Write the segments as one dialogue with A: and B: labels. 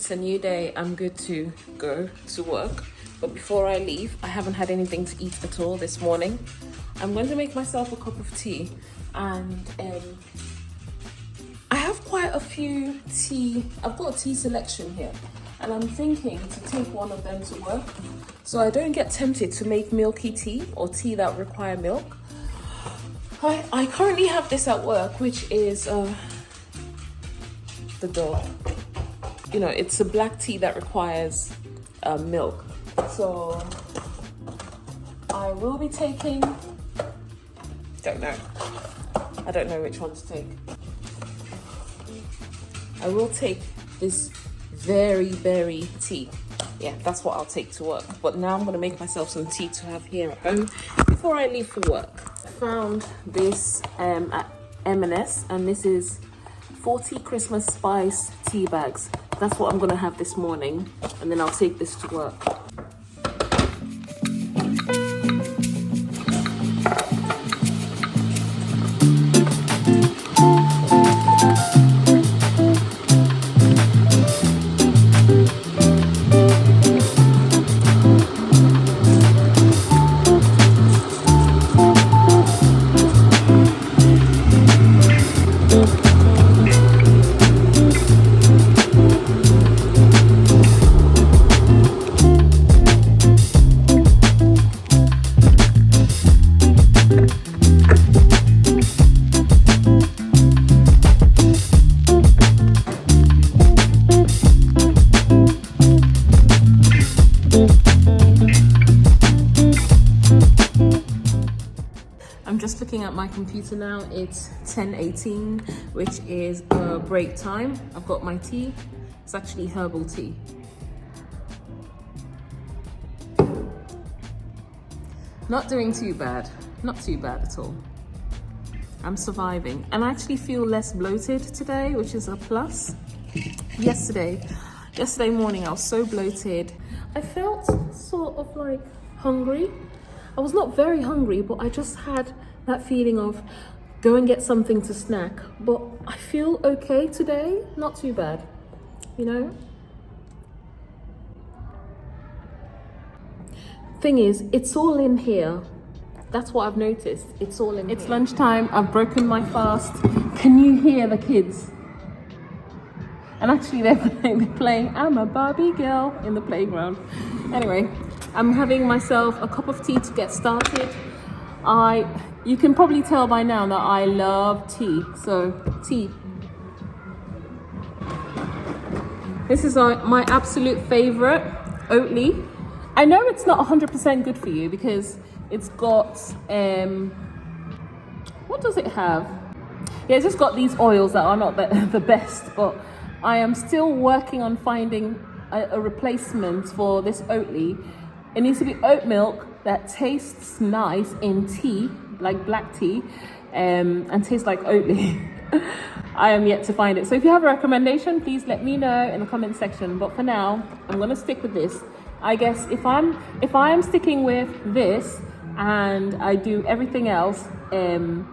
A: It's a new day. I'm good to go to work. But before I leave, I haven't had anything to eat at all this morning. I'm going to make myself a cup of tea. And I have quite a few tea. I've got a tea selection here. And I'm thinking to take one of them to work, so I don't get tempted to make milky tea or tea that require milk. I currently have this at work, which is the dog. You know, it's a black tea that requires milk. So I will be taking, I don't know which one to take. I will take this very berry tea. Yeah, that's what I'll take to work. But now I'm gonna make myself some tea to have here at home before I leave for work. I found this at M&S, and this is 40 Christmas spice tea bags. That's what I'm gonna have this morning, and then I'll take this to work. I'm just looking at my computer now. It's 10:18, which is break time. I've got my tea. It's actually herbal tea. Not doing too bad. Not too bad at all. I'm surviving. And I actually feel less bloated today, which is a plus. Yesterday morning, I was so bloated. I felt sort of like hungry. I was not very hungry, but I just had that feeling of go and get something to snack. But I feel okay today, not too bad, you know? Thing is, it's all in here. That's what I've noticed. It's all in here. It's lunchtime, I've broken my fast. Can you hear the kids? And actually they're playing I'm a Barbie girl in the playground. Anyway, I'm having myself a cup of tea to get started. You can probably tell by now that I love tea. So, tea. This is my absolute favorite, Oatly. I know it's not 100% good for you because it's got, what does it have? Yeah, it's just got these oils that are not the best, but I am still working on finding a replacement for this Oatly. It needs to be oat milk that tastes nice in tea, like black tea, and tastes like Oatly. I am yet to find it. So if you have a recommendation, please let me know in the comment section. But for now, I'm gonna stick with this. I guess if I'm sticking with this and I do everything else, do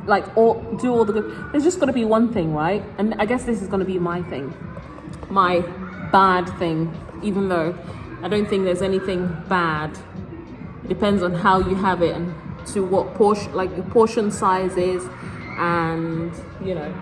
A: all the good, there's just gonna be one thing, right? And I guess this is gonna be my thing, my bad thing, even though I don't think there's anything bad. It depends on how you have it and to what portion, like the portion size is, and you know.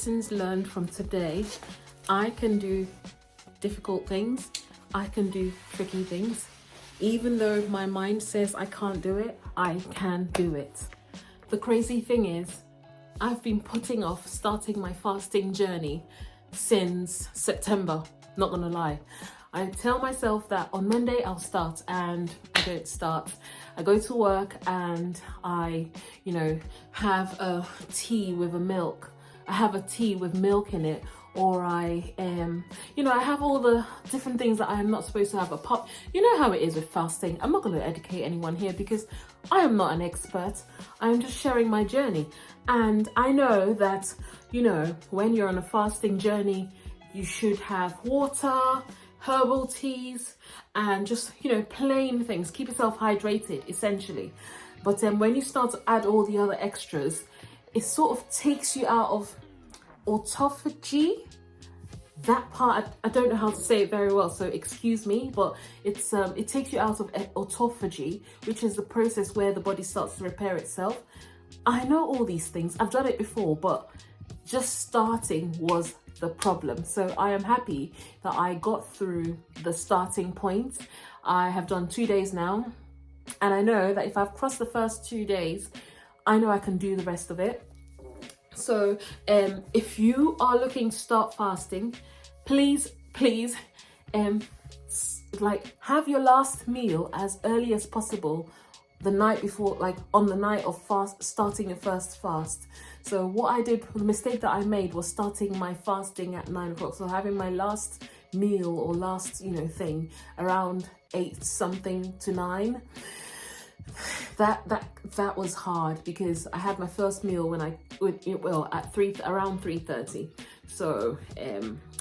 A: lessons learned from today. I can do difficult things. I can do tricky things. Even though my mind says I can't do it, I can do it. The crazy thing is, I've been putting off starting my fasting journey since September, not gonna lie. I tell myself that on Monday I'll start, and I don't start. I go to work and I, have a tea with a milk. I have a tea with milk in it, or I have all the different things that I am not supposed to have. Apart, you know how it is with fasting. I'm not going to educate anyone here because I am not an expert. I'm just sharing my journey. And I know that, when you're on a fasting journey, you should have water, herbal teas, and just, plain things. Keep yourself hydrated, essentially. But then when you start to add all the other extras, it sort of takes you out of autophagy. That part, I don't know how to say it very well, so excuse me, but it takes you out of autophagy, which is the process where the body starts to repair itself. I know all these things, I've done it before, but just starting was the problem. So I am happy that I got through the starting point. I have done 2 days now, and I know that if I've crossed the first 2 days, I know I can do the rest of it. So if you are looking to start fasting, please have your last meal as early as possible, the night before, like on the night of starting your first fast. So what I did, the mistake that I made was starting my fasting at 9 o'clock. So having my last meal or last thing around 8 something to 9. That was hard because I had my first meal around 3:30. So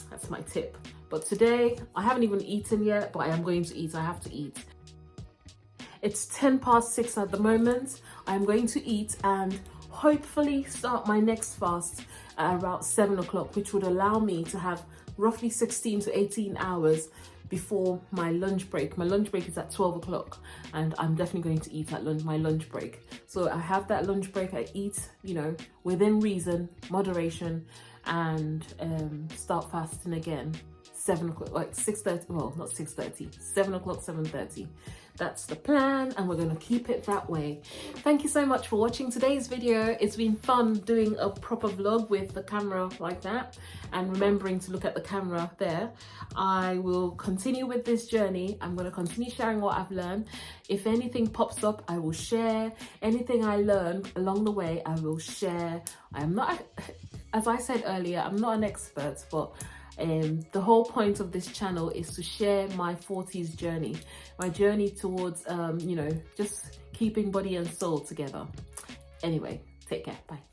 A: that's my tip. But today I haven't even eaten yet, but I am going to eat. I have to eat. It's 6:10 at the moment. I'm going to eat and hopefully start my next fast at about 7 o'clock, which would allow me to have roughly 16 to 18 hours before my lunch break. My lunch break is at 12 o'clock, and I'm definitely going to eat at my lunch break. So I have that lunch break, I eat, within reason, moderation, and start fasting again. 7 o'clock, like 6:30, well, not 6:30, 7 o'clock, 7:30. That's the plan, and we're going to keep it that way. Thank you so much for watching today's video. It's been fun doing a proper vlog with the camera like that, and remembering to look at the camera there. I will continue with this journey. I'm going to continue sharing what I've learned. If anything pops up, I will share. Anything I learned along the way, I will share. I am not, as I said earlier, I'm not an expert, but the whole point of this channel is to share my 40s journey, my journey towards, just keeping body and soul together. Anyway, take care. Bye.